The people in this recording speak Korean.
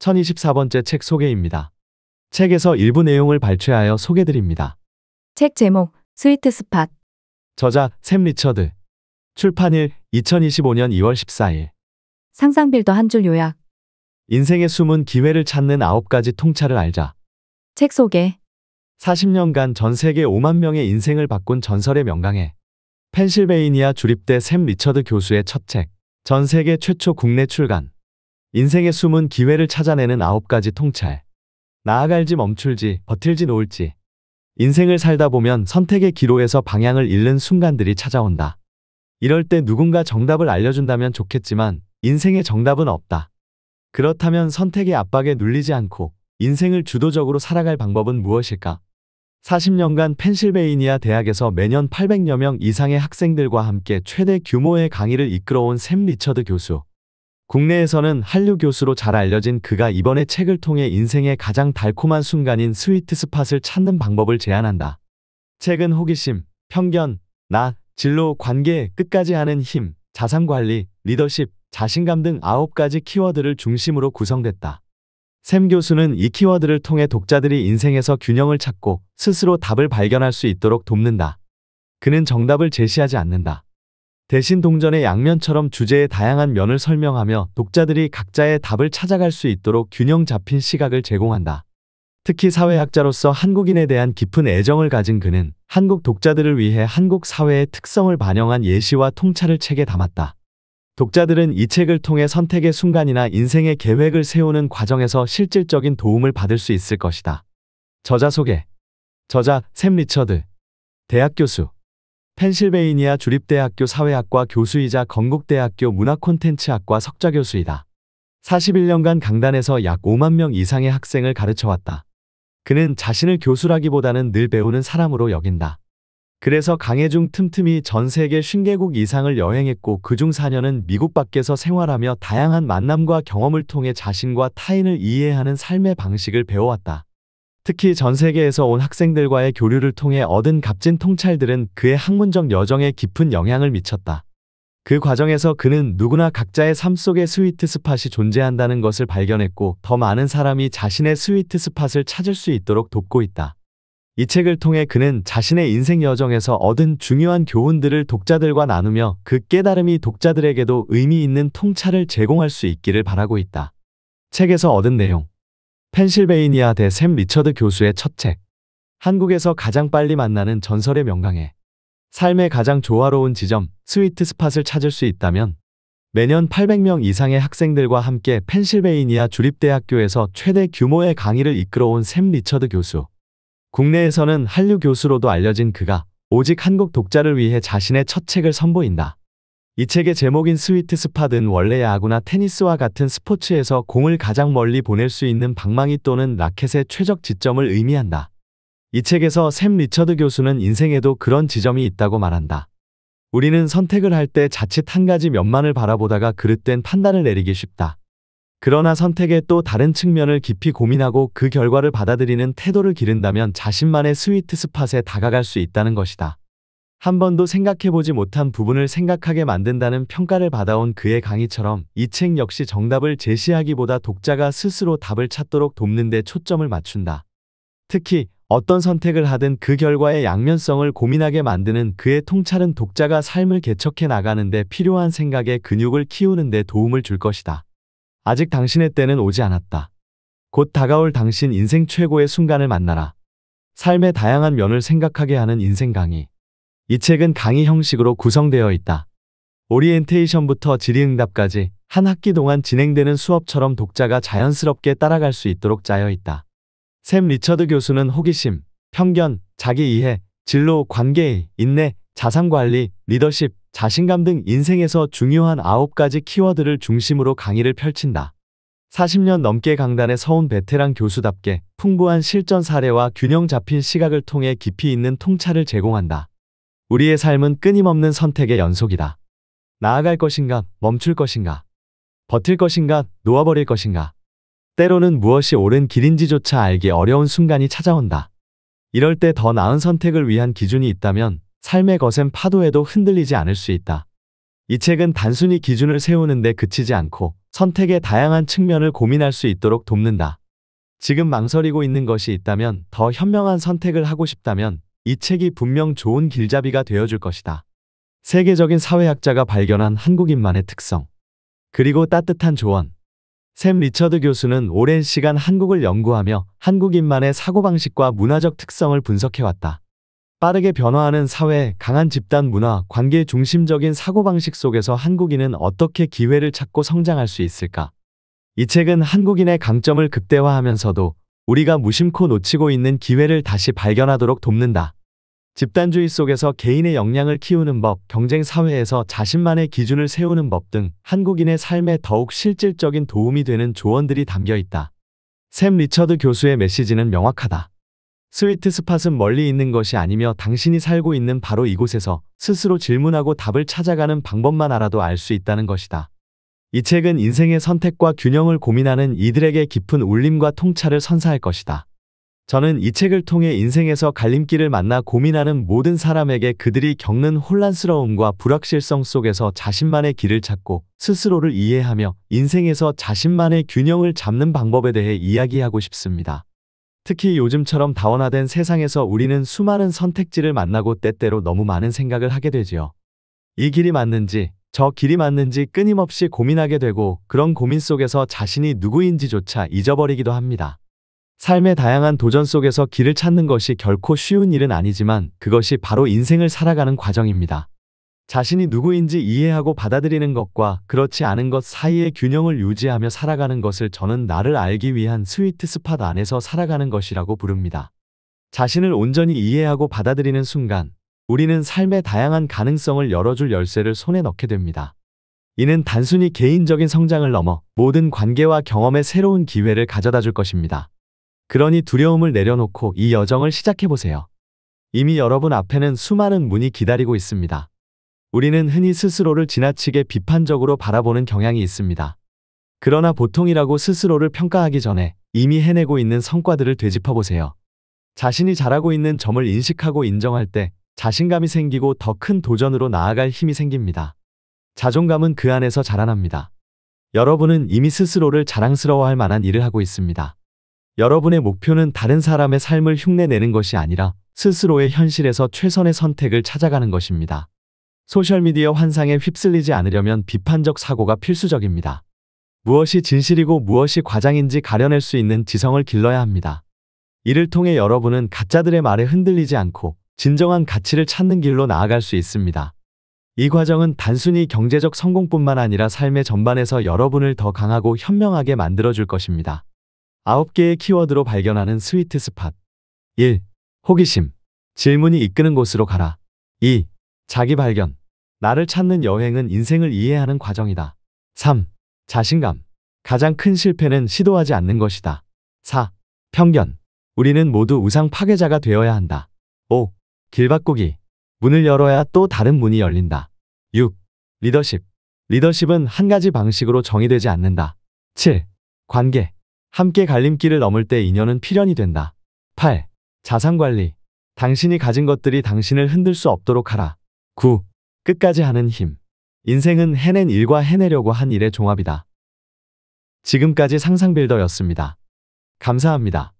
1024번째 책 소개입니다. 책에서 일부 내용을 발췌하여 소개드립니다. 책 제목, 스위트 스팟. 저자, 샘 리처드. 출판일, 2025년 2월 14일. 상상빌더 한 줄 요약. 인생의 숨은 기회를 찾는 9가지 통찰을 알자. 책 소개. 40년간 전 세계 5만 명의 인생을 바꾼 전설의 명강해. 펜실베이니아 주립대 샘 리처드 교수의 첫 책. 전 세계 최초 국내 출간. 인생의 숨은 기회를 찾아내는 9가지 통찰. 나아갈지 멈출지, 버틸지 놓을지. 인생을 살다 보면 선택의 기로에서 방향을 잃는 순간들이 찾아온다. 이럴 때 누군가 정답을 알려준다면 좋겠지만 인생의 정답은 없다. 그렇다면 선택의 압박에 눌리지 않고 인생을 주도적으로 살아갈 방법은 무엇일까? 40년간 펜실베이니아 대학에서 매년 800여 명 이상의 학생들과 함께 최대 규모의 강의를 이끌어온 샘 리처드 교수. 국내에서는 한류 교수로 잘 알려진 그가 이번에 책을 통해 인생의 가장 달콤한 순간인 스위트 스팟을 찾는 방법을 제안한다. 책은 호기심, 편견, 나, 진로, 관계, 끝까지 하는 힘, 자산관리, 리더십, 자신감 등 9가지 키워드를 중심으로 구성됐다. 샘 교수는 이 키워드를 통해 독자들이 인생에서 균형을 찾고 스스로 답을 발견할 수 있도록 돕는다. 그는 정답을 제시하지 않는다. 대신 동전의 양면처럼 주제의 다양한 면을 설명하며 독자들이 각자의 답을 찾아갈 수 있도록 균형 잡힌 시각을 제공한다. 특히 사회학자로서 한국인에 대한 깊은 애정을 가진 그는 한국 독자들을 위해 한국 사회의 특성을 반영한 예시와 통찰을 책에 담았다. 독자들은 이 책을 통해 선택의 순간이나 인생의 계획을 세우는 과정에서 실질적인 도움을 받을 수 있을 것이다. 저자 소개. 저자, 샘 리처드. 대학 교수. 펜실베이니아 주립대학교 사회학과 교수이자 건국대학교 문화콘텐츠학과 석좌교수이다. 41년간 강단에서 약 5만 명 이상의 학생을 가르쳐왔다. 그는 자신을 교수라기보다는 늘 배우는 사람으로 여긴다. 그래서 강해 중 틈틈이 전 세계 50개국 이상을 여행했고 그중 4년은 미국 밖에서 생활하며 다양한 만남과 경험을 통해 자신과 타인을 이해하는 삶의 방식을 배워왔다. 특히 전 세계에서 온 학생들과의 교류를 통해 얻은 값진 통찰들은 그의 학문적 여정에 깊은 영향을 미쳤다. 그 과정에서 그는 누구나 각자의 삶 속에 스위트 스팟이 존재한다는 것을 발견했고 더 많은 사람이 자신의 스위트 스팟을 찾을 수 있도록 돕고 있다. 이 책을 통해 그는 자신의 인생 여정에서 얻은 중요한 교훈들을 독자들과 나누며 그 깨달음이 독자들에게도 의미 있는 통찰을 제공할 수 있기를 바라고 있다. 책에서 얻은 내용. 펜실베이니아 대 샘 리처드 교수의 첫 책. 한국에서 가장 빨리 만나는 전설의 명강해. 삶의 가장 조화로운 지점, 스위트 스팟을 찾을 수 있다면 매년 800명 이상의 학생들과 함께 펜실베이니아 주립대학교에서 최대 규모의 강의를 이끌어온 샘 리처드 교수. 국내에서는 한류 교수로도 알려진 그가 오직 한국 독자를 위해 자신의 첫 책을 선보인다. 이 책의 제목인 스위트 스팟은 원래 야구나 테니스와 같은 스포츠에서 공을 가장 멀리 보낼 수 있는 방망이 또는 라켓의 최적 지점을 의미한다. 이 책에서 샘 리처드 교수는 인생에도 그런 지점이 있다고 말한다. 우리는 선택을 할 때 자칫 한 가지 면만을 바라보다가 그릇된 판단을 내리기 쉽다. 그러나 선택의 또 다른 측면을 깊이 고민하고 그 결과를 받아들이는 태도를 기른다면 자신만의 스위트 스팟에 다가갈 수 있다는 것이다. 한 번도 생각해보지 못한 부분을 생각하게 만든다는 평가를 받아온 그의 강의처럼 이 책 역시 정답을 제시하기보다 독자가 스스로 답을 찾도록 돕는 데 초점을 맞춘다. 특히 어떤 선택을 하든 그 결과의 양면성을 고민하게 만드는 그의 통찰은 독자가 삶을 개척해 나가는 데 필요한 생각의 근육을 키우는 데 도움을 줄 것이다. 아직 당신의 때는 오지 않았다. 곧 다가올 당신 인생 최고의 순간을 만나라. 삶의 다양한 면을 생각하게 하는 인생 강의. 이 책은 강의 형식으로 구성되어 있다. 오리엔테이션부터 질의응답까지 한 학기 동안 진행되는 수업처럼 독자가 자연스럽게 따라갈 수 있도록 짜여 있다. 샘 리처드 교수는 호기심, 편견, 자기이해, 진로, 관계, 인내, 자산관리, 리더십, 자신감 등 인생에서 중요한 9가지 키워드를 중심으로 강의를 펼친다. 40년 넘게 강단에 서온 베테랑 교수답게 풍부한 실전 사례와 균형 잡힌 시각을 통해 깊이 있는 통찰을 제공한다. 우리의 삶은 끊임없는 선택의 연속이다. 나아갈 것인가, 멈출 것인가, 버틸 것인가, 놓아버릴 것인가. 때로는 무엇이 옳은 길인지조차 알기 어려운 순간이 찾아온다. 이럴 때 더 나은 선택을 위한 기준이 있다면 삶의 거센 파도에도 흔들리지 않을 수 있다. 이 책은 단순히 기준을 세우는 데 그치지 않고 선택의 다양한 측면을 고민할 수 있도록 돕는다. 지금 망설이고 있는 것이 있다면, 더 현명한 선택을 하고 싶다면 이 책이 분명 좋은 길잡이가 되어줄 것이다. 세계적인 사회학자가 발견한 한국인만의 특성, 그리고 따뜻한 조언. 샘 리처드 교수는 오랜 시간 한국을 연구하며 한국인만의 사고방식과 문화적 특성을 분석해왔다. 빠르게 변화하는 사회, 강한 집단 문화, 관계 중심적인 사고방식 속에서 한국인은 어떻게 기회를 찾고 성장할 수 있을까? 이 책은 한국인의 강점을 극대화하면서도 우리가 무심코 놓치고 있는 기회를 다시 발견하도록 돕는다. 집단주의 속에서 개인의 역량을 키우는 법, 경쟁 사회에서 자신만의 기준을 세우는 법 등 한국인의 삶에 더욱 실질적인 도움이 되는 조언들이 담겨 있다. 샘 리처드 교수의 메시지는 명확하다. 스위트 스팟은 멀리 있는 것이 아니며 당신이 살고 있는 바로 이곳에서 스스로 질문하고 답을 찾아가는 방법만 알아도 알 수 있다는 것이다. 이 책은 인생의 선택과 균형을 고민하는 이들에게 깊은 울림과 통찰을 선사할 것이다. 저는 이 책을 통해 인생에서 갈림길을 만나 고민하는 모든 사람에게 그들이 겪는 혼란스러움과 불확실성 속에서 자신만의 길을 찾고 스스로를 이해하며 인생에서 자신만의 균형을 잡는 방법에 대해 이야기하고 싶습니다. 특히 요즘처럼 다원화된 세상에서 우리는 수많은 선택지를 만나고 때때로 너무 많은 생각을 하게 되지요. 이 길이 맞는지, 저 길이 맞는지 끊임없이 고민하게 되고, 그런 고민 속에서 자신이 누구인지조차 잊어버리기도 합니다. 삶의 다양한 도전 속에서 길을 찾는 것이 결코 쉬운 일은 아니지만 그것이 바로 인생을 살아가는 과정입니다. 자신이 누구인지 이해하고 받아들이는 것과 그렇지 않은 것 사이의 균형을 유지하며 살아가는 것을 저는 나를 알기 위한 스위트 스팟 안에서 살아가는 것이라고 부릅니다. 자신을 온전히 이해하고 받아들이는 순간 우리는 삶의 다양한 가능성을 열어줄 열쇠를 손에 넣게 됩니다. 이는 단순히 개인적인 성장을 넘어 모든 관계와 경험에 새로운 기회를 가져다 줄 것입니다. 그러니 두려움을 내려놓고 이 여정을 시작해보세요. 이미 여러분 앞에는 수많은 문이 기다리고 있습니다. 우리는 흔히 스스로를 지나치게 비판적으로 바라보는 경향이 있습니다. 그러나 보통이라고 스스로를 평가하기 전에 이미 해내고 있는 성과들을 되짚어보세요. 자신이 잘하고 있는 점을 인식하고 인정할 때 자신감이 생기고 더 큰 도전으로 나아갈 힘이 생깁니다. 자존감은 그 안에서 자라납니다. 여러분은 이미 스스로를 자랑스러워할 만한 일을 하고 있습니다. 여러분의 목표는 다른 사람의 삶을 흉내내는 것이 아니라 스스로의 현실에서 최선의 선택을 찾아가는 것입니다. 소셜미디어 환상에 휩쓸리지 않으려면 비판적 사고가 필수적입니다. 무엇이 진실이고 무엇이 과장인지 가려낼 수 있는 지성을 길러야 합니다. 이를 통해 여러분은 가짜들의 말에 흔들리지 않고 진정한 가치를 찾는 길로 나아갈 수 있습니다. 이 과정은 단순히 경제적 성공뿐만 아니라 삶의 전반에서 여러분을 더 강하고 현명하게 만들어줄 것입니다. 9개의 키워드로 발견하는 스위트 스팟. 1. 호기심. 질문이 이끄는 곳으로 가라. 2. 자기 발견. 나를 찾는 여행은 인생을 이해하는 과정이다. 3. 자신감. 가장 큰 실패는 시도하지 않는 것이다. 4. 편견. 우리는 모두 우상 파괴자가 되어야 한다. 5. 길 바꾸기. 문을 열어야 또 다른 문이 열린다. 6. 리더십. 리더십은 한 가지 방식으로 정의되지 않는다. 7. 관계. 함께 갈림길을 넘을 때 인연은 필연이 된다. 8. 자산관리. 당신이 가진 것들이 당신을 흔들 수 없도록 하라. 9. 끝까지 하는 힘. 인생은 해낸 일과 해내려고 한 일의 종합이다. 지금까지 상상빌더였습니다. 감사합니다.